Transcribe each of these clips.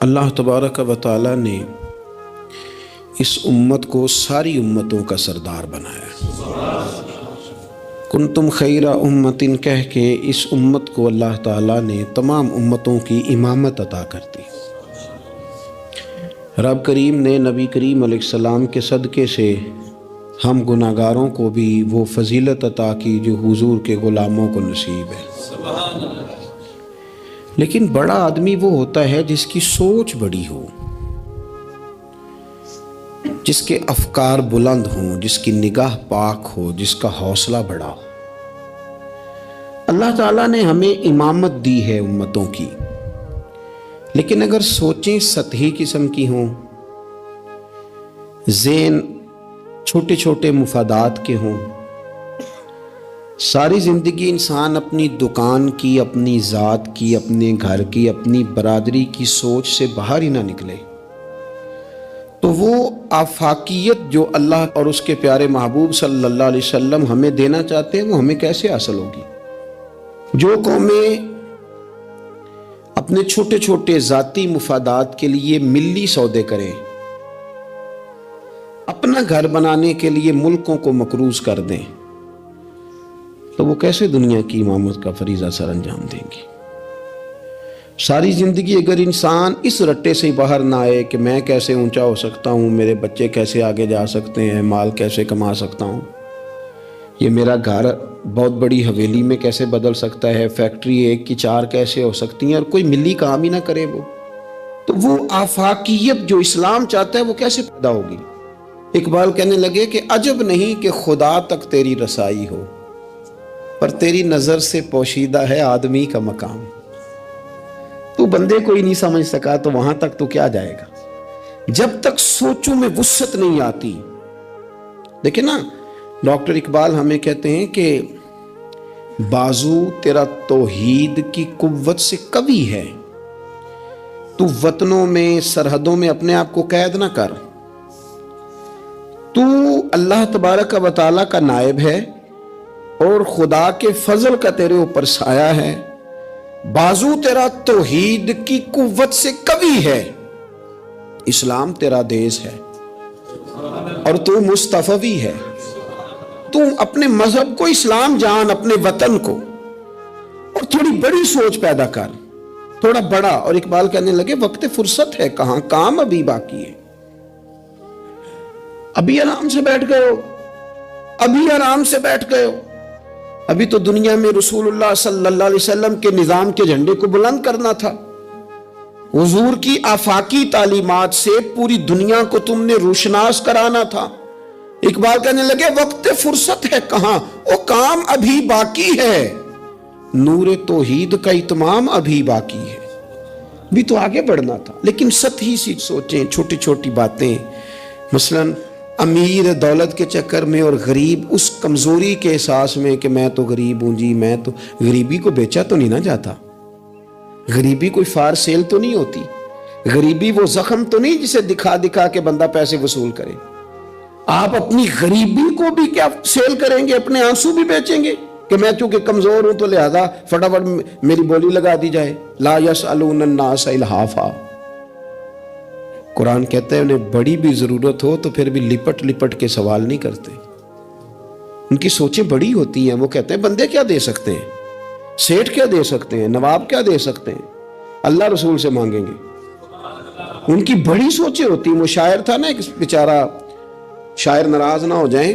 اللہ تبارک و تعالی نے اس امت کو ساری امتوں کا سردار بنایا۔ کنتم خیر امت کہہ کے اس امت کو اللہ تعالیٰ نے تمام امتوں کی امامت عطا کر دی۔ رب کریم نے نبی کریم علیہ السلام کے صدقے سے ہم گناہگاروں کو بھی وہ فضیلت عطا کی جو حضور کے غلاموں کو نصیب ہے۔ لیکن بڑا آدمی وہ ہوتا ہے جس کی سوچ بڑی ہو، جس کے افکار بلند ہوں، جس کی نگاہ پاک ہو، جس کا حوصلہ بڑا ہو۔ اللہ تعالیٰ نے ہمیں امامت دی ہے امتوں کی، لیکن اگر سوچیں سطحی قسم کی ہوں، ذہن چھوٹے چھوٹے مفادات کے ہوں، ساری زندگی انسان اپنی دکان کی، اپنی ذات کی، اپنے گھر کی، اپنی برادری کی سوچ سے باہر ہی نہ نکلے، تو وہ آفاقیت جو اللہ اور اس کے پیارے محبوب صلی اللہ علیہ وسلم ہمیں دینا چاہتے ہیں وہ ہمیں کیسے حاصل ہوگی؟ جو قومیں اپنے چھوٹے چھوٹے ذاتی مفادات کے لیے ملی سودے کریں، اپنا گھر بنانے کے لیے ملکوں کو مقروض کر دیں، تو وہ کیسے دنیا کی امامت کا فریضہ سر انجام دیں گی؟ ساری زندگی اگر انسان اس رٹے سے باہر نہ آئے کہ میں کیسے اونچا ہو سکتا ہوں، میرے بچے کیسے آگے جا سکتے ہیں، مال کیسے کما سکتا ہوں، یہ میرا گھر بہت بڑی حویلی میں کیسے بدل سکتا ہے، فیکٹری ایک کی 4 کیسے ہو سکتی ہیں، اور کوئی ملی کام ہی نہ کرے، تو وہ آفاقیت جو اسلام چاہتا ہے وہ کیسے پیدا ہوگی؟ اقبال کہنے لگے کہ عجب نہیں کہ خدا تک تیری رسائی ہو، پر تیری نظر سے پوشیدہ ہے آدمی کا مقام۔ تو بندے کو ہی نہیں سمجھ سکا تو وہاں تک تو کیا جائے گا؟ جب تک سوچوں میں وسعت نہیں آتی۔ دیکھیں نا، ڈاکٹر اقبال ہمیں کہتے ہیں کہ بازو تیرا توحید کی قوت سے قوی ہے، تو وطنوں میں سرحدوں میں اپنے آپ کو قید نہ کر، تو اللہ تبارک و تعالیٰ کا نائب ہے اور خدا کے فضل کا تیرے اوپر سایہ ہے، بازو تیرا توحید کی قوت سے قوی ہے، اسلام تیرا دیس ہے اور تو مصطفی ہے، تو اپنے مذہب کو اسلام جان، اپنے وطن کو، اور تھوڑی بڑی سوچ پیدا کر، تھوڑا بڑا۔ اور اقبال کہنے لگے وقت فرصت ہے کہاں، کام ابھی باقی ہے، ابھی آرام سے بیٹھ گئے ہو، ابھی آرام سے بیٹھ گئے ہو، ابھی تو دنیا میں رسول اللہ صلی اللہ علیہ وسلم کے نظام کے جھنڈے کو بلند کرنا تھا، حضور کی آفاقی تعلیمات سے پوری دنیا کو تم نے روشناس کرانا تھا۔ اقبال کہنے لگے وقت فرصت ہے کہاں، وہ کام ابھی باقی ہے، نور توحید کا اتمام ابھی باقی ہے، بھی تو آگے بڑھنا تھا۔ لیکن سطحی سی سوچیں، چھوٹی چھوٹی باتیں، مثلا امیر دولت کے چکر میں اور غریب اس کمزوری کے احساس میں کہ میں تو غریب ہوں جی، میں تو، غریبی کو بیچا تو نہیں نہ جاتا، غریبی کوئی فار سیل تو نہیں ہوتی، غریبی وہ زخم تو نہیں جسے دکھا دکھا کے بندہ پیسے وصول کرے۔ آپ اپنی غریبی کو بھی کیا سیل کریں گے، اپنے آنسو بھی بیچیں گے کہ میں چونکہ کمزور ہوں تو لہذا فٹافٹ میری بولی لگا دی جائے، لا یسألون الناس الحافا۔ قرآن کہتا ہے انہیں بڑی بھی ضرورت ہو تو پھر بھی لپٹ لپٹ کے سوال نہیں کرتے، ان کی سوچیں بڑی ہوتی ہیں۔ وہ کہتے ہیں بندے کیا دے سکتے ہیں، سیٹھ کیا دے سکتے ہیں، نواب کیا دے سکتے ہیں، اللہ رسول سے مانگیں گے، ان کی بڑی سوچیں ہوتی ہیں۔ وہ شاعر تھا نا ایک بیچارہ، شاعر ناراض نہ ہو جائیں،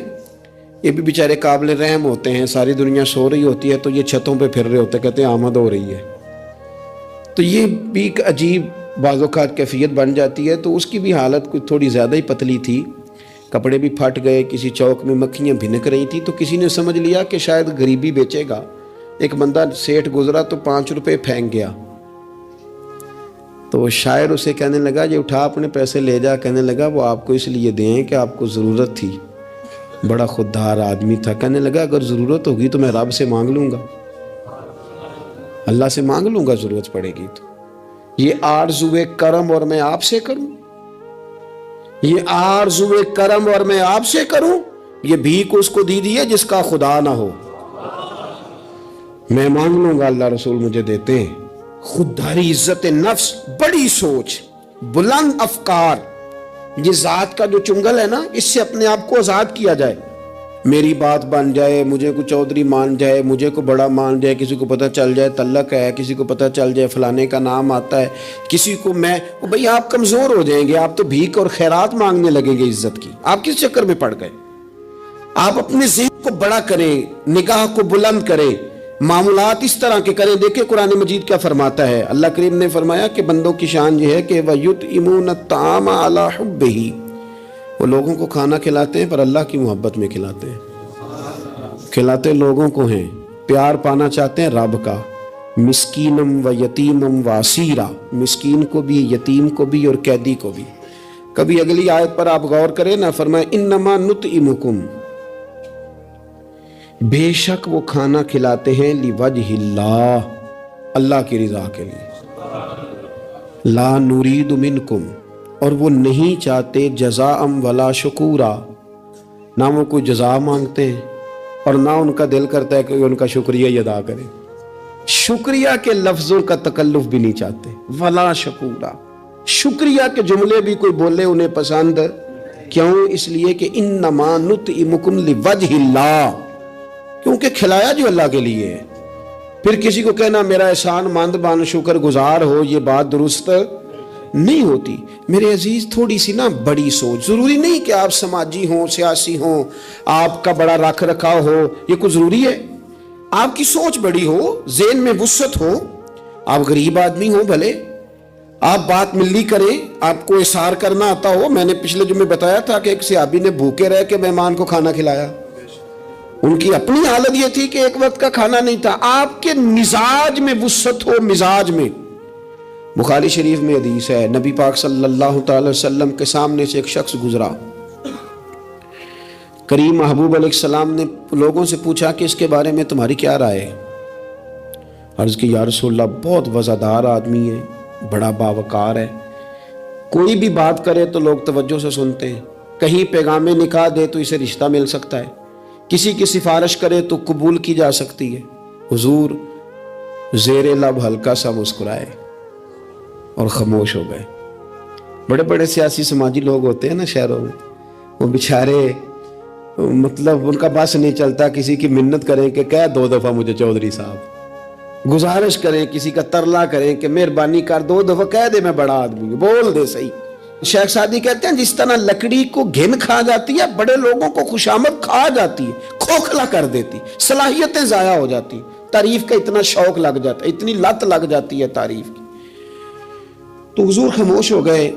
یہ بھی بیچارے قابل رحم ہوتے ہیں، ساری دنیا سو رہی ہوتی ہے تو یہ چھتوں پہ پھر رہے ہوتے، کہتے ہیں آمد ہو رہی ہے، تو یہ بھی ایک عجیب بعض اوقات کیفیت بن جاتی ہے۔ تو اس کی بھی حالت کچھ تھوڑی زیادہ ہی پتلی تھی، کپڑے بھی پھٹ گئے، کسی چوک میں مکھیاں بھنک رہی تھی، تو کسی نے سمجھ لیا کہ شاید غریبی بیچے گا۔ ایک بندہ سیٹھ گزرا تو 5 روپے پھینک گیا، تو شاعر اسے کہنے لگا یہ اٹھا اپنے پیسے لے جا، کہنے لگا وہ آپ کو اس لیے دیں کہ آپ کو ضرورت تھی، بڑا خوددار آدمی تھا، کہنے لگا اگر ضرورت ہوگی تو میں رب سے مانگ لوں گا، اللہ سے مانگ لوں گا ضرورت پڑے گی تو، یہ آرزوئے کرم اور میں آپ سے کروں، یہ آرزوئے کرم اور میں آپ سے کروں، یہ بھیک اس کو دی ہے جس کا خدا نہ ہو، میں مانگ لوں گا اللہ رسول مجھے دیتے ہیں۔ خودداری، عزت نفس، بڑی سوچ، बुलंद अफकार, ये ज़ात का जो चुंगल है ना, इससे अपने आप को आज़ाद किया जाए। मेरी बात बन जाए, मुझे को चौधरी मान जाए, मुझे को बड़ा मान जाए, किसी को पता चल जाए तल्लक है, किसी को पता चल जाए फलाने का नाम आता है, किसी को मैं, भाई आप कमज़ोर हो जाएंगे, आप तो भीख और खैरात मांगने लगेंगे इज्जत की। आप किस चक्कर में पड़ गए? आप अपने ज़हन को बड़ा करें, निगाह को बुलंद करें, मामूलात इस तरह के करें। देखिए कुरान मजीद क्या फरमाता है, अल्लाह करीम ने फरमाया कि बंदों की शान ये है कि वयुतइमून अत्ताम अला हुब्बिही, वो लोगों को खाना खिलाते हैं पर अल्लाह की मोहब्बत में खिलाते हैं। खिलाते लोगों को हैं, प्यार पाना चाहते हैं रब का। मिस्कीनम व यतीमम व असीरा, मिस्कीन को भी, यतीम को भी और कैदी को भी। कभी अगली आयत पर आप गौर करें ना, फरमाए इन्नमा नुतइमुकुम, बेशक वो खाना खिलाते हैं लिवजहिल्लाह, अल्लाह की रिजा के लिए। ला नुरीदु मिनकुम, और वो नहीं चाहते जज़ाअम वला शुकूरा, ना वो कोई जज़ा मांगते हैं और ना उनका दिल करता है कि उनका शुक्रिया ही अदा करें। शुक्रिया के लफ्ज़ों का तकल्लुफ भी नहीं चाहते, वला शुकूरा, शुक्रिया के जुमले भी कोई बोले उन्हें पसंद क्यों? इसलिए कि इन्नमा नुतइमुकुम लिवजहिल्लाह, क्योंकि खिलाया जो अल्लाह के लिए है। फिर किसी को कहना मेरा एहसान मंद बन, शुक्र गुजार हो, ये बात दुरुस्त नहीं होती। मेरे अजीज, थोड़ी सी ना बड़ी सोच, जरूरी नहीं कि आप समाजी हो, सियासी हो, आपका बड़ा रख रखाव हो, ये कुछ जरूरी है। आपकी सोच बड़ी हो, ज़हन में वुसअत हो, आप गरीब आदमी हो भले, आप बात मिल्ली करें, आपको इशार करना आता हो। मैंने पिछले जुम्मे बताया था कि एक सहाबी ने भूखे रह के मेहमान को खाना खिलाया। उनकी अपनी हालत ये थी कि एक वक्त का खाना नहीं था। आपके मिजाज में वुसअत हो, मिजाज में। बुखारी शरीफ में हदीस है, नबी पाक सल्लल्लाहु अलैहि वसल्लम के सामने से एक शख्स गुजरा। करीम महबूब अलैहिस्सलाम ने लोगों से पूछा कि इसके बारे में तुम्हारी क्या राय है? अर्ज की या रसूलल्लाह, बहुत वज़ादार आदमी है, बड़ा बावकार है, कोई भी बात करे तो लोग तवज्जो से सुनते हैं, कहीं पैगामे निकाह दे तो इसे रिश्ता मिल सकता है, किसी की सिफारिश करे तो कबूल की जा सकती है। हुजूर ज़ेरे लब हल्का सा मुस्कुराए और खामोश हो गए। बड़े बड़े सियासी समाजी लोग होते हैं ना शहरों में, वो बेचारे मतलब उनका बस नहीं चलता, किसी की मिन्नत करें कि कह 2 दफ़ा मुझे चौधरी साहब, गुजारिश करें, किसी का तरला करें कि मेहरबानी कर 2 दफ़ा कह दे मैं बड़ा आदमी हूँ, बोल दे सही। शेख सादी कहते हैं जिस तरह लकड़ी को घिन खा जाती है, बड़े लोगों को खुशामद खा जाती है, खोखला कर देती, सलाहियतें ज़ाया हो जाती, तारीफ का इतना शौक लग जाता है, इतनी लत लग जाती है तारीफ की। तो हुजूर खामोश हो गए।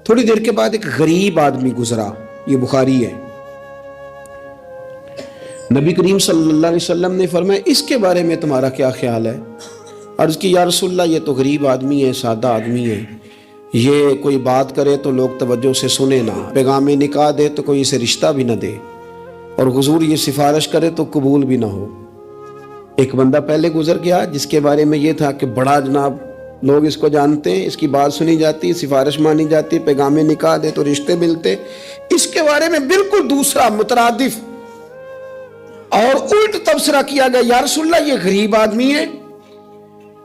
थोड़ी देर के बाद एक गरीब आदमी गुजरा, ये बुखारी है। नबी करीम सल्लल्लाहु अलैहि वसल्लम ने फरमाया इसके बारे में तुम्हारा क्या ख्याल है? अर्ज की या रसूलल्लाह, ये तो गरीब आदमी है, सादा आदमी है, ये कोई बात करे तो लोग तवज्जो से सुने ना, पैगामे निकाह दे तो कोई इसे रिश्ता भी ना दे, और हुजूर ये सिफारिश करे तो कबूल भी ना हो। एक बंदा पहले गुजर गया जिसके बारे में ये था कि बड़ा जनाब, लोग इसको जानते हैं, इसकी बात सुनी जाती, सिफारिश मानी जाती, पैगामे निकाह दे तो रिश्ते मिलते। इसके बारे में बिल्कुल दूसरा मुतरादिफ और उल्ट तबसरा किया गया, या रसूलल्लाह ये गरीब आदमी है,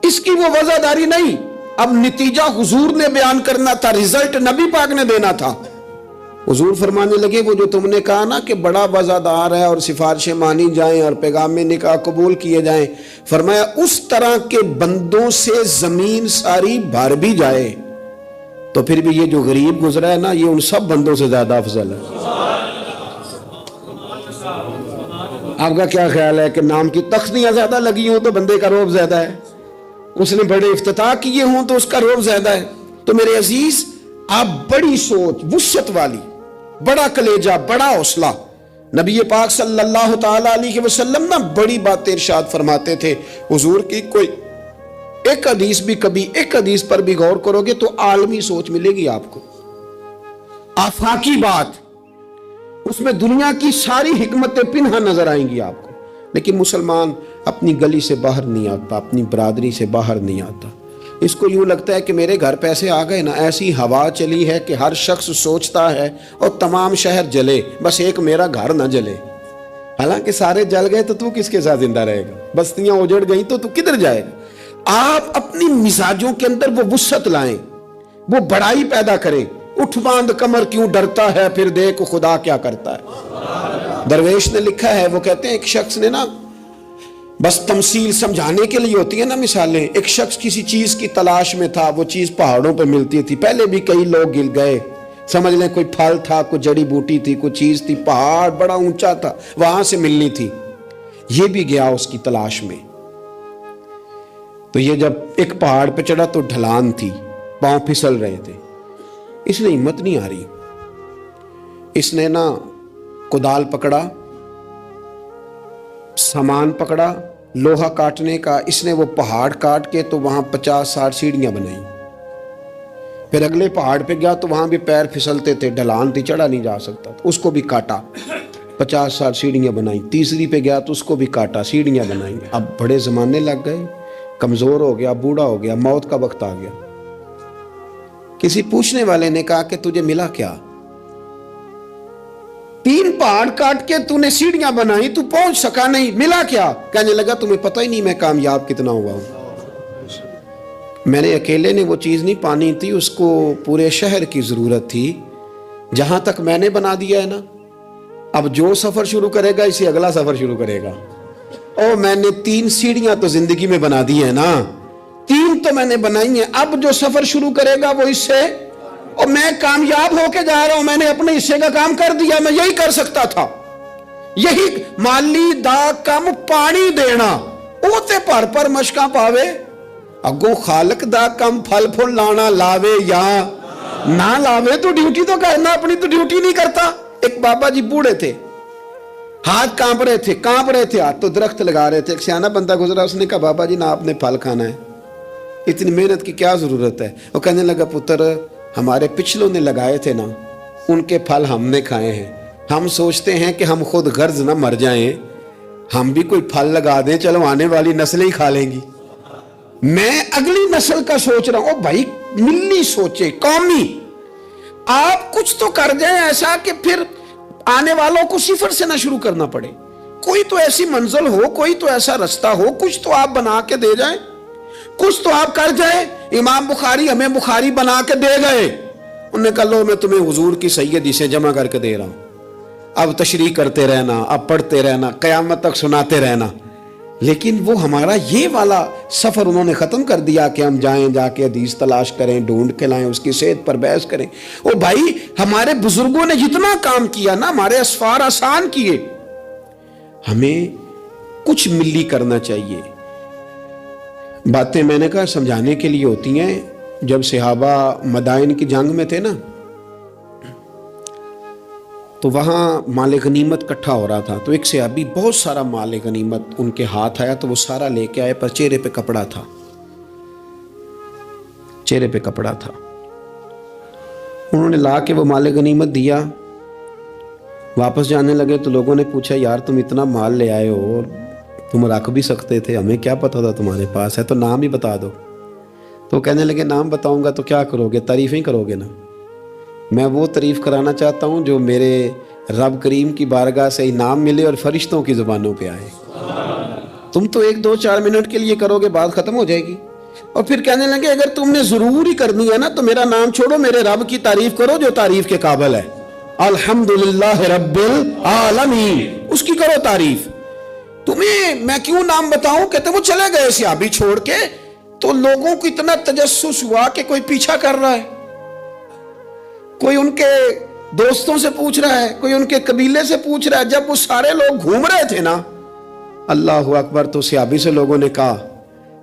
इसकी वो वज़ादारी नहीं। अब नतीजा हुजूर ने बयान करना था, रिजल्ट नबी पाक ने देना था। हुजूर फरमाने लगे वो जो तुमने कहा ना कि बड़ा वज़ादार है और सिफारिशें मानी जाएं और पैगामे निकाह कबूल किए जाएं, फरमाया उस तरह के बंदों से जमीन सारी भर भी जाए तो फिर भी ये जो गरीब गुजरा है ना, ये उन सब बंदों से ज्यादा अफजल है। आपका क्या ख्याल है कि नाम की तख्तियां ज्यादा लगी हों तो बंदे का रोब ज्यादा है, उसने बड़े इफ्तिताह किए हों तो उसका रोब ज्यादा है? तो मेरे अजीज, आप बड़ी सोच, वुसअत वाली, बड़ा कलेजा, बड़ा हौसला। नबी पाक सल्लल्लाहु ताला अलैहि वसल्लम ना बड़ी बातें इरशाद फरमाते थे। हुजूर की कोई एक हदीस भी, कभी एक हदीस पर भी गौर करोगे तो आलमी सोच मिलेगी आपको, आफाकी बात, उसमें दुनिया की सारी हिकमतें पिन्हा नजर आएंगी आपको। लेकिन मुसलमान अपनी गली से बाहर नहीं आता, अपनी बरादरी से बाहर नहीं आता। इसको यूं लगता है कि मेरे घर पैसे आ गए ना, ऐसी हवा चली है कि हर शख्स सोचता है और तमाम शहर जले, बस एक मेरा घर ना जले। हालांकि सारे जल गए तो तू किसके साथ जिंदा रहेगा? बस्तियां उजड़ गई तो तू किधर जाएगा? आप अपनी मिजाजों के अंदर वो वुसअत लाएं, वो बड़ाई पैदा करें। उठ बांध कमर क्यों डरता है, फिर देख खुदा क्या करता है। दरवेश ने लिखा है, वो कहते हैं एक शख्स ने ना, बस तमसील समझाने के लिए होती है ना मिसालें, एक शख्स किसी चीज की तलाश में था, वो चीज पहाड़ों पर मिलती थी, पहले भी कई लोग गिर गए, समझ लें कोई फल था, कोई जड़ी बूटी थी, कोई चीज थी, पहाड़ बड़ा ऊंचा था, वहां से मिलनी थी, ये भी गया उसकी तलाश में। तो ये जब एक पहाड़ पे चढ़ा तो ढलान थी, पांव फिसल रहे थे, इसने हिम्मत नहीं आ रही, इसने ना कुदाल पकड़ा, सामान पकड़ा लोहा काटने का, इसने वो पहाड़ काट के तो वहां 50-60 सीढ़ियां बनाई। फिर अगले पहाड़ पे गया तो वहां भी पैर फिसलते थे, ढलान थी, चढ़ा नहीं जा सकता था, उसको भी काटा, 50-60 सीढ़ियां बनाई। तीसरी पे गया तो उसको भी काटा, सीढ़ियां बनाई। अब बड़े जमाने लग गए, कमजोर हो गया, बूढ़ा हो गया, मौत का वक्त आ गया। किसी पूछने वाले ने कहा कि तुझे मिला क्या, 3 पहाड़ काट के तूने सीढ़ियां बनाई, तू पहुंच सका नहीं, मिला क्या? कहने लगा तुम्हें पता ही नहीं मैं कामयाब कितना हुआ हूं। मैंने अकेले ने वो चीज नहीं पानी थी, उसको पूरे शहर की जरूरत थी, जहां तक मैंने बना दिया है ना, अब जो सफर शुरू करेगा इसे अगला सफर शुरू करेगा। और मैंने 3 सीढ़ियां तो जिंदगी में बना दी है ना, 3 तो मैंने बनाई है, अब जो सफर शुरू करेगा वो इससे, और मैं कामयाब होके जा रहा हूं, मैंने अपने हिस्से का काम कर दिया, मैं यही कर सकता था। यही माली दा कम पानी देना, ओते पर मशका पावे, अगो खालक दा कम फल फुल लाना, लावे या ना लावे तो ड्यूटी तो करना, अपनी तो ड्यूटी नहीं करता। एक बाबा जी बूढ़े थे, हाथ कांप रहे थे हाथ, तो दरख्त लगा रहे थे। एक सियाना बंदा गुजरा, उसने कहा बाबा जी ना आपने फल खाना है, इतनी मेहनत की क्या जरूरत है? वो कहने लगा पुत्र, हमारे पिछलों ने लगाए थे ना, उनके फल हमने खाए हैं, हम सोचते हैं कि हम खुद गर्ज ना मर जाएं, हम भी कोई फल लगा दें, चलो आने वाली नस्लें ही खा लेंगी। मैं अगली नस्ल का सोच रहा हूं। भाई मिल्ली सोचे, कौमी, आप कुछ तो कर जाएं ऐसा कि फिर आने वालों को सिफर से ना शुरू करना पड़े। कोई तो ऐसी मंजिल हो, कोई तो ऐसा रास्ता हो, कुछ तो आप बना के दे जाएं, कुछ तो आप कर जाए। इमाम बुखारी हमें बुखारी बना के दे गए, उन्होंने कहा लो मैं तुम्हें हुजूर की सैयदी से जमा करके दे रहा हूं, अब तशरीह करते रहना, अब पढ़ते रहना, कयामत तक सुनाते रहना। लेकिन वो हमारा ये वाला सफर उन्होंने खत्म कर दिया कि हम जाएं, जाके हदीस तलाश करें, ढूंढ के लाएं, उसकी सेहत पर बहस करें। ओ भाई, हमारे बुजुर्गों ने जितना काम किया ना, हमारे असफार आसान किए, हमें कुछ मिल्ली करना चाहिए। बातें मैंने कहा समझाने के लिए होती हैं। जब सहाबा मदाइन की जंग में थे ना, तो वहां माल गनीमत इकट्ठा हो रहा था, तो एक सहाबी बहुत सारा माल गनीमत उनके हाथ आया, तो वो सारा लेके आए, पर चेहरे पे कपड़ा था, चेहरे पे कपड़ा था। उन्होंने ला के वो माल गनीमत दिया, वापस जाने लगे तो लोगों ने पूछा यार तुम इतना माल ले आए हो, तुम रख भी सकते थे, हमें क्या पता था तुम्हारे पास है, तो नाम ही बता दो। तो कहने लगे नाम बताऊंगा तो क्या करोगे, तारीफें करोगे ना। मैं वो तारीफ कराना चाहता हूँ जो मेरे रब करीम की बारगाह से इनाम मिले और फरिश्तों की जुबानों पे आए। तुम तो 1-2-4 मिनट के लिए करोगे, बात खत्म हो जाएगी। और फिर कहने लगे अगर तुमने जरूर ही करनी है ना तो मेरा नाम छोड़ो, मेरे रब की तारीफ करो जो तारीफ के काबिल है। अल्हम्दुलिल्लाह रब्बिल आलमीन, उसकी करो तारीफ। तुम्हें मैं क्यों नाम बताऊं? कहते वो चले गए सहाबी छोड़ के, तो लोगों को इतना तजस्सुस हुआ कि कोई पीछा कर रहा है, कोई उनके दोस्तों से पूछ रहा है, कोई उनके कबीले से पूछ रहा है। जब वो सारे लोग घूम रहे थे ना, अल्लाह अकबर, तो सहाबी से लोगों ने कहा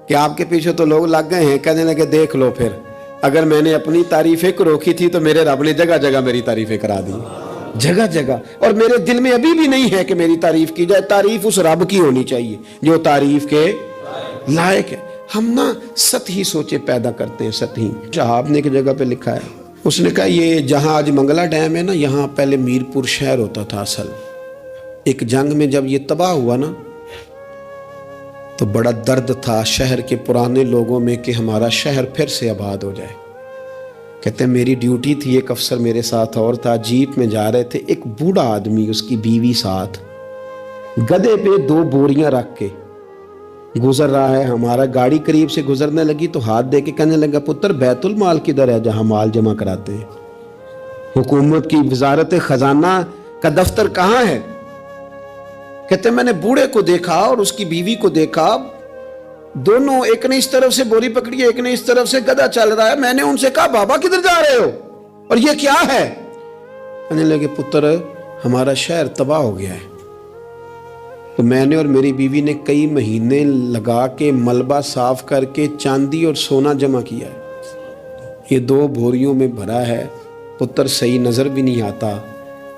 कि आपके पीछे तो लोग लग गए हैं। कहने लगे देख लो, फिर अगर मैंने अपनी तारीफें को रोकी थी तो मेरे रब ने जगह जगह मेरी तारीफें करा दी, जगह जगह। और मेरे दिल में अभी भी नहीं है कि मेरी तारीफ की जाए, तारीफ उस रब की होनी चाहिए जो तारीफ के लायक है। हम ना सतही सोचे पैदा करते हैं, सतही। शहाब ने एक जगह पे लिखा है, उसने कहा ये जहां आज मंगला डैम है ना, यहाँ पहले मीरपुर शहर होता था। असल एक जंग में जब ये तबाह हुआ ना, तो बड़ा दर्द था शहर के पुराने लोगों में कि हमारा शहर फिर से आबाद हो जाए। कहते हैं मेरी ड्यूटी थी, एक अफसर मेरे साथ और था, जीप में जा रहे थे, एक बूढ़ा आदमी उसकी बीवी साथ, गधे पे 2 बोरियां रख के गुजर रहा है, हमारा गाड़ी करीब से गुजरने लगी तो हाथ दे के कहने लगा, पुत्र बैतुल माल किधर है जहां माल जमा कराते हैं? हुकूमत की वजारत खजाना का दफ्तर कहाँ है? कहते मैंने बूढ़े को देखा और उसकी बीवी को देखा, दोनों, एक ने इस तरफ से बोरी पकड़ी है, एक ने इस तरफ से, गधा चल रहा है। मैंने उनसे कहा, बाबा किधर जा रहे हो और ये क्या है? कहने लगे, पुत्र हमारा शहर तबाह हो गया है। तो मैंने और मेरी बीवी ने कई महीने लगा के मलबा साफ करके चांदी और सोना जमा किया है। ये 2 बोरियों में भरा है पुत्र, सही नज़र भी नहीं आता।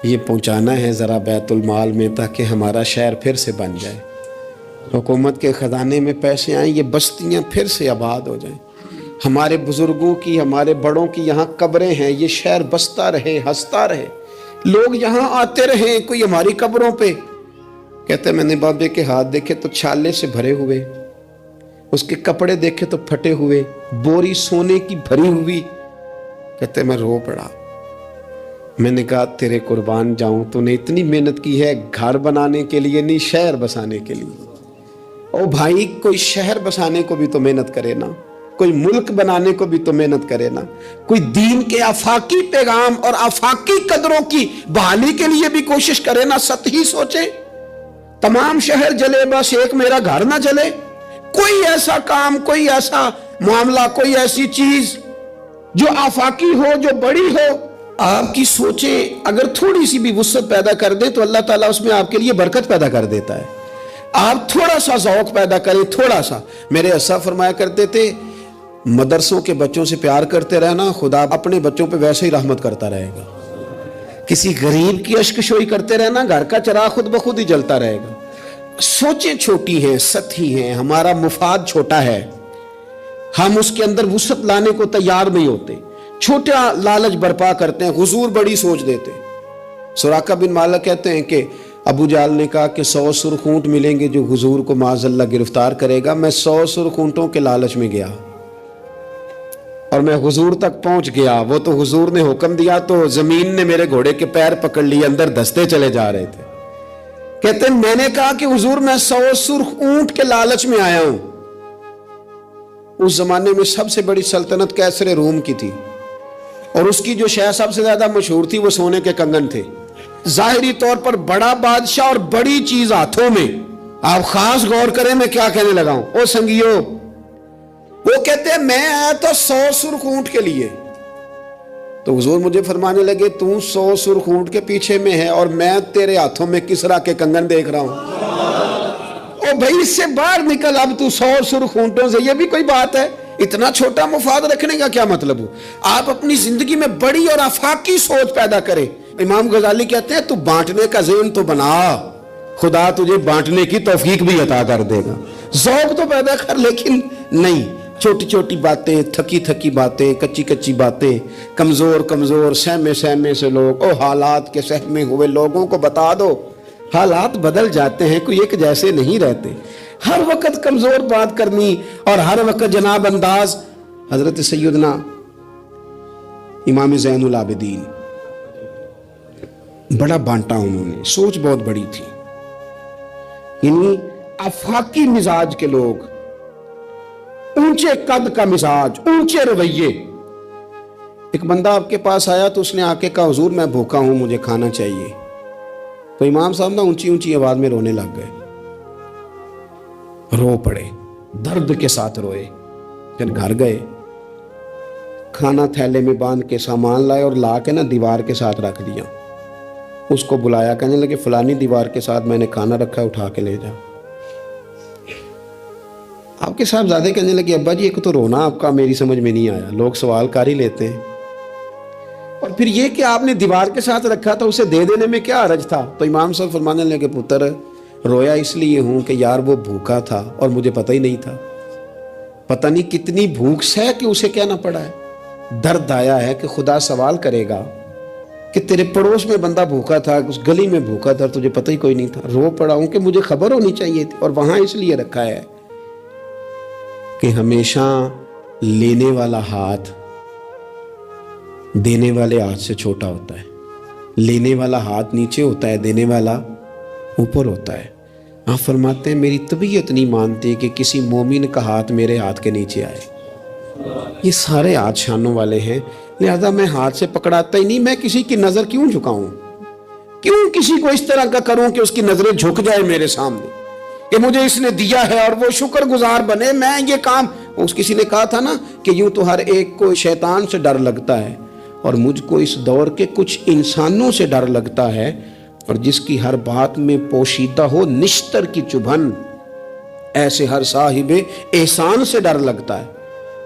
ये पहुंचाना है ज़रा बैतुल माल में ताकि हमारा शहर फिर से बन जाए, हुकूमत के ख़जाने में पैसे आएँ, ये बस्तियां फिर से आबाद हो जाएं, हमारे बुज़ुर्गों की, हमारे बड़ों की यहाँ कब्रें हैं, ये शहर बसता रहे, हंसता रहे, लोग यहाँ आते रहे, कोई हमारी कब्रों पे। कहते मैंने बाबे के हाथ देखे तो छाले से भरे हुए, उसके कपड़े देखे तो फटे हुए, बोरी सोने की भरी हुई। कहते मैं रो पड़ा। मैंने कहा तेरे कुर्बान जाऊं, तूने इतनी मेहनत की है घर बनाने के लिए, नहीं शहर बसाने के लिए। ओ भाई, कोई शहर बसाने को भी तो मेहनत करे ना, कोई मुल्क बनाने को भी तो मेहनत करे ना, कोई दीन के आफाकी पैगाम और आफाकी कदरों की बहाली के लिए भी कोशिश करे ना। सतही सोचे तमाम शहर जले, बस एक मेरा घर ना जले। कोई ऐसा काम, कोई ऐसा मामला, कोई ऐसी चीज जो आफाकी हो, जो बड़ी हो, आपकी सोचें अगर थोड़ी सी भी वुसअत पैदा कर दे तो अल्लाह ताला उसमें आपके लिए बरकत पैदा कर देता है। आप थोड़ा सा ज़ौक़ पैदा करें, थोड़ा सा। मेरे अस्सा फरमाया करते थे, मदरसों के बच्चों से प्यार करते रहना, खुदा अपने बच्चों पे वैसे ही रहमत करता रहेगा। किसी गरीब की अश्कशोई करते रहना, घर का चराग खुद ब खुद ही जलता रहेगा। सोचें छोटी हैं, सतही हैं, हमारा मुफाद छोटा है, हम उसके अंदर वुसअत लाने को तैयार नहीं होते, छोटा लालच बर्पा करते हैं, हुजूर बड़ी सोच देते। सुराका बिन मालिक कहते हैं कि अबू जाल ने कहा कि 100 सुर्ख ऊंट मिलेंगे जो हुजूर को माज़अल्लाह गिरफ्तार करेगा। मैं 100 सुर्ख ऊंटों के लालच में गया और मैं हुजूर तक पहुंच गया। वो तो हुजूर ने हुक्म दिया तो जमीन ने मेरे घोड़े के पैर पकड़ लिए, अंदर धंसते चले जा रहे थे। कहते मैंने कहा कि हुजूर मैं 100 सुर्ख ऊंट के लालच में आया हूं। उस जमाने में सबसे बड़ी सल्तनत कैसर रूम की थी और उसकी जो शय सबसे ज्यादा मशहूर थी वो सोने के कंगन थे। जाहिरी तौर पर बड़ा बादशाह और बड़ी चीज हाथों में। आप खास गौर करें मैं क्या कहने लगा हूं। ओ संगियो, वो कहते हैं मैं आया तो 100 सुर्ख ऊंट के लिए। तो हुजूर मुझे फरमाने लगे तू 100 सुर्ख ऊंट के पीछे में है और मैं तेरे हाथों में किसरा के कंगन देख रहा हूं। ओ भाई इससे बाहर निकल, अब तू 100 सुर्ख ऊंटों से, ये भी कोई बात है? इतना छोटा मुफाद रखने का क्या मतलब हो? आप अपनी जिंदगी में बड़ी और आफाकी सोच पैदा करें। इमाम गजाली कहते हैं तू बांटने का ज़हन तो बना, खुदा तुझे बांटने की तौफीक भी अता कर देगा। ज़ौक़ तो पैदा कर, लेकिन नहीं, छोटी छोटी बातें, थकी थकी बातें, कच्ची कच्ची बातें, कमजोर कमजोर सहमे सहमे से लोग। ओ हालात के सहमे हुए लोगों को बता दो हालात बदल जाते हैं, कोई एक जैसे नहीं रहते। हर वक्त कमजोर बात करनी और हर वक्त जनाब अंदाज। हजरत सैयदना इमाम ज़ैनुल आबिदीन, बड़ा बांटा उन्होंने, सोच बहुत बड़ी थी। यानी आफाकी मिजाज के लोग, ऊंचे कद का मिजाज, ऊंचे रवैये। एक बंदा आपके पास आया तो उसने आके कहा हुजूर मैं भूखा हूं, मुझे खाना चाहिए। तो इमाम साहब ना ऊंची ऊंची आवाज में रोने लग गए, रो पड़े, दर्द के साथ रोए। फिर घर गए, खाना थैले में बांध के सामान लाए और ला के ना दीवार के साथ रख दिया। उसको बुलाया, कहने लगे फलानी दीवार के साथ मैंने खाना रखा है, उठा के ले जा। आपके साहबजादे कहने लगे अब्बा जी एक तो रोना आपका मेरी समझ में नहीं आया, लोग सवाल कर ही लेते हैं, और फिर ये कि आपने दीवार के साथ रखा था उसे दे देने में क्या हरज था? तो इमाम साहब फरमाने लगे पुत्र रोया इसलिए हूं कि यार वो भूखा था और मुझे पता ही नहीं था। पता नहीं कितनी भूख सह कि उसे कहना पड़ा है। दर्द आया है कि खुदा सवाल करेगा कि तेरे पड़ोस में बंदा भूखा था, उस गली में भूखा था, तुझे पता ही कोई नहीं था। रो पड़ा हूं कि मुझे खबर होनी चाहिए थी। और वहां इसलिए रखा है कि हमेशा लेने वाला हाथ देने वाले हाथ से छोटा होता है। लेने वाला हाथ नीचे होता है, देने वाला ऊपर होता है। آپ فرماتے ہیں میری طبیعت نہیں مانتی کہ کسی مومن کا ہاتھ میرے ہاتھ کے نیچے آئے. یہ سارے ہاتھ شانوں والے ہیں، لہذا میں ہاتھ سے پکڑاتا ہی نہیں. میں کسی کی نظر کیوں جھکاؤں؟ کیوں کسی کو اس طرح کا کروں کہ اس کی نظریں جھک جائے میرے سامنے کہ مجھے اس نے دیا ہے اور وہ شکر گزار بنے. میں یہ کام، کسی نے کہا تھا نا کہ یوں تو ہر ایک کو شیطان سے ڈر لگتا ہے، اور مجھ کو اس دور کے کچھ انسانوں سے ڈر لگتا ہے، اور جس کی ہر بات میں پوشیدہ ہو نشتر کی چبھن، ایسے ہر صاحب احسان سے ڈر لگتا ہے.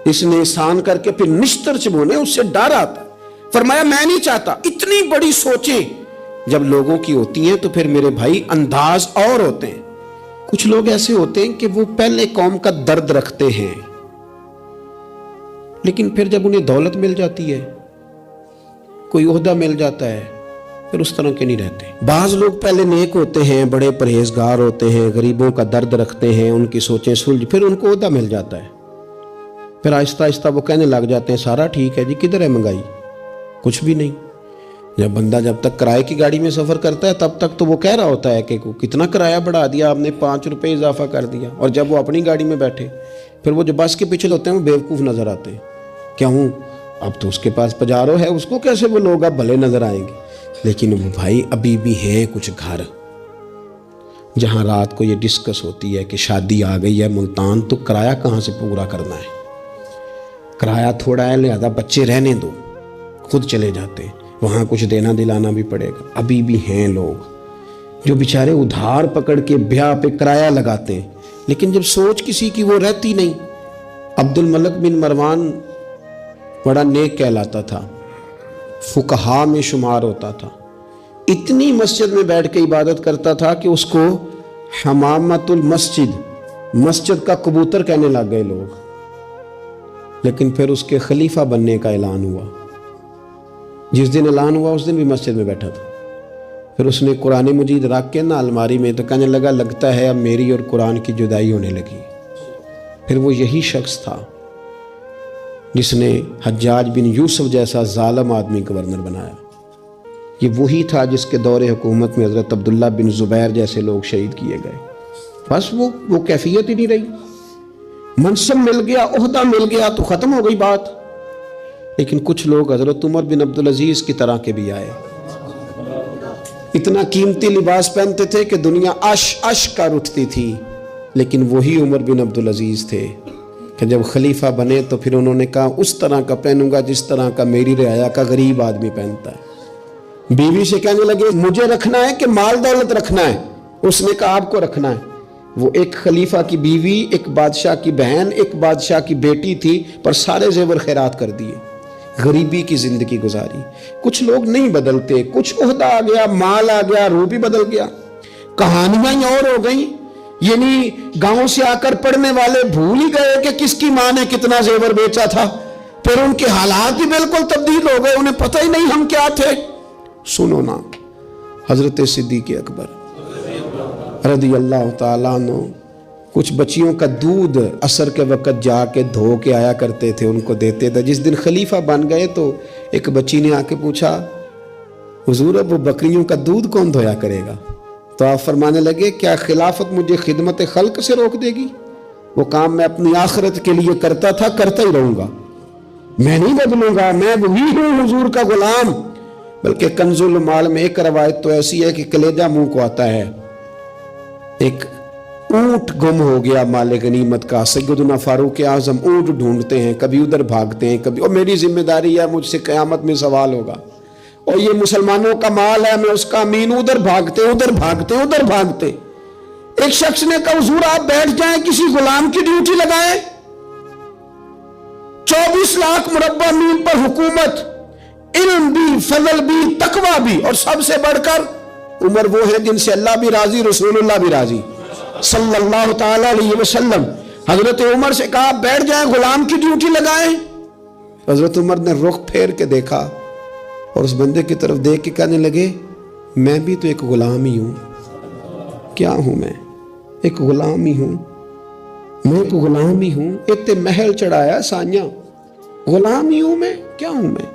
اس نے احسان کر کے پھر نشتر چبھونے، اس سے ڈر آتا ہے. فرمایا میں نہیں چاہتا. اتنی بڑی سوچیں جب لوگوں کی ہوتی ہیں تو پھر میرے بھائی انداز اور ہوتے ہیں. کچھ لوگ ایسے ہوتے ہیں کہ وہ پہلے قوم کا درد رکھتے ہیں، لیکن پھر جب انہیں دولت مل جاتی ہے، کوئی عہدہ مل جاتا ہے، پھر اس طرح کے نہیں رہتے. بعض لوگ پہلے نیک ہوتے ہیں، بڑے پرہیزگار ہوتے ہیں، غریبوں کا درد رکھتے ہیں، ان کی سوچیں سلجھ، پھر ان کو عہدہ مل جاتا ہے، پھر آہستہ آہستہ وہ کہنے لگ جاتے ہیں سارا ٹھیک ہے جی، کدھر ہے مہنگائی؟ کچھ بھی نہیں. جب بندہ جب تک کرائے کی گاڑی میں سفر کرتا ہے تب تک تو وہ کہہ رہا ہوتا ہے کہ کتنا کرایہ بڑھا دیا آپ نے، 5 روپے اضافہ کر دیا. اور جب وہ اپنی گاڑی میں بیٹھے پھر وہ جو بس کے پیچھے ہوتے ہیں وہ بیوقوف نظر آتے ہیں. کیوں؟ اب تو اس کے پاس پجارو ہے، اس کو کیسے وہ لوگ اب بھلے نظر آئیں گے. لیکن وہ بھائی ابھی بھی ہیں کچھ گھر جہاں رات کو یہ ڈسکس ہوتی ہے کہ شادی آ گئی ہے ملتان، تو کرایہ کہاں سے پورا کرنا ہے؟ کرایہ تھوڑا ہے، لہذا بچے رہنے دو، خود چلے جاتے ہیں، وہاں کچھ دینا دلانا بھی پڑے گا. ابھی بھی ہیں لوگ جو بیچارے ادھار پکڑ کے بیاہ پہ کرایہ لگاتے ہیں، لیکن جب سوچ کسی کی وہ رہتی نہیں. عبد الملک بن مروان بڑا نیک کہلاتا تھا، فقہا میں شمار ہوتا تھا. اتنی مسجد میں بیٹھ کے عبادت کرتا تھا کہ اس کو حمامت المسجد، مسجد کا کبوتر کہنے لگ گئے لوگ. لیکن پھر اس کے خلیفہ بننے کا اعلان ہوا. جس دن اعلان ہوا اس دن بھی مسجد میں بیٹھا تھا. پھر اس نے قرآن مجید رکھ کے نا الماری میں، تو کہنے لگتا ہے اب میری اور قرآن کی جدائی ہونے لگی. پھر وہ یہی شخص تھا جس نے حجاج بن یوسف جیسا ظالم آدمی گورنر بنایا. یہ وہی تھا جس کے دور حکومت میں حضرت عبداللہ بن زبیر جیسے لوگ شہید کیے گئے. بس وہ کیفیت ہی نہیں رہی. منصب مل گیا، عہدہ مل گیا تو ختم ہو گئی بات. لیکن کچھ لوگ حضرت عمر بن عبدالعزیز کی طرح کے بھی آئے، اتنا قیمتی لباس پہنتے تھے کہ دنیا عش کا اٹھتی تھی، لیکن وہی عمر بن عبدالعزیز تھے کہ جب خلیفہ بنے تو پھر انہوں نے کہا اس طرح کا پہنوں گا جس طرح کا میری رعایا کا غریب آدمی پہنتا ہے. بیوی سے کہنے لگے مجھے رکھنا ہے کہ مال دولت رکھنا ہے؟ اس نے کہا آپ کو رکھنا ہے. وہ ایک خلیفہ کی بیوی، ایک بادشاہ کی بہن، ایک بادشاہ کی بیٹی تھی، پر سارے زیور خیرات کر دیے، غریبی کی زندگی گزاری. کچھ لوگ نہیں بدلتے، کچھ عہدہ آ گیا، مال آ گیا، روح بھی بدل گیا. کہانیاں ہی اور ہو گئیں. یعنی گاؤں سے آ کر پڑھنے والے بھول ہی گئے کہ کس کی ماں نے کتنا زیور بیچا تھا. پھر ان کے حالات ہی بالکل تبدیل ہو گئے، انہیں پتہ ہی نہیں ہم کیا تھے. سنو نا، حضرت صدیق اکبر رضی اللہ تعالیٰ عنہ کچھ بچیوں کا دودھ عصر کے وقت جا کے دھو کے آیا کرتے تھے، ان کو دیتے تھے. جس دن خلیفہ بن گئے تو ایک بچی نے آ کے پوچھا حضور اب وہ بکریوں کا دودھ کون دھویا کرے گا؟ تو آپ فرمانے لگے کیا خلافت مجھے خدمت خلق سے روک دے گی؟ وہ کام میں اپنی آخرت کے لیے کرتا تھا، کرتا ہی رہوں گا، میں نہیں بدلوں گا، میں وہی ہوں حضور کا غلام. بلکہ کنز المال میں ایک روایت تو ایسی ہے کہ کلیجہ منہ کو آتا ہے. ایک اونٹ گم ہو گیا مال غنیمت کا، سیدنا فاروق اعظم اونٹ ڈھونڈتے ہیں، کبھی ادھر بھاگتے ہیں، کبھی اور میری ذمہ داری ہے، مجھ سے قیامت میں سوال ہوگا، اور یہ مسلمانوں کا مال ہے، میں اس کا امین. ادھر بھاگتے ادھر بھاگتے ادھر بھاگتے. ایک شخص نے کہا حضور آپ بیٹھ جائیں، کسی غلام کی ڈیوٹی لگائیں. 24 لاکھ مربع میل پر حکومت، علم بھی، فضل بھی، تقوی بھی، اور سب سے بڑھ کر عمر وہ ہے جن سے اللہ بھی راضی، رسول اللہ بھی راضی صلی اللہ تعالی علیہ وسلم. حضرت عمر سے کہا بیٹھ جائیں، غلام کی ڈیوٹی لگائیں. حضرت عمر نے رخ پھیر کے دیکھا اور اس بندے کی طرف دیکھ کے کہنے لگے میں بھی تو ایک غلام ہی ہوں. کیا ہوں میں؟ ایک غلام ہی ہوں. میں ایک غلام ہی ہوں. ایک تے محل چڑھایا سانیاں، غلام ہی ہوں میں. کیا ہوں میں؟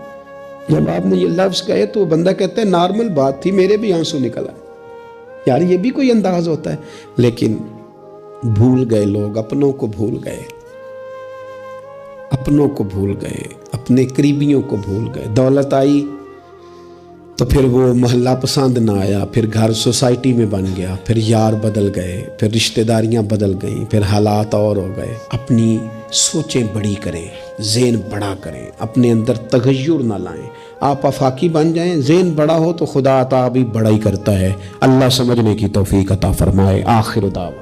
جب آپ نے یہ لفظ کہے تو وہ بندہ کہتا ہے نارمل بات تھی، میرے بھی آنسو نکل آئے. یار یہ بھی کوئی انداز ہوتا ہے. لیکن بھول گئے لوگ، اپنوں کو بھول گئے، اپنوں کو بھول گئے، اپنے قریبیوں کو بھول گئے. دولت آئی تو پھر وہ محلہ پسند نہ آیا، پھر گھر سوسائٹی میں بن گیا، پھر یار بدل گئے، پھر رشتہ داریاں بدل گئیں، پھر حالات اور ہو گئے. اپنی سوچیں بڑی کریں، ذہن بڑا کریں، اپنے اندر تغیر نہ لائیں. آپ آفاقی بن جائیں، ذہن بڑا ہو تو خدا عطا بھی بڑا ہی کرتا ہے. اللہ سمجھنے کی توفیق عطا فرمائے. آخر دعوانا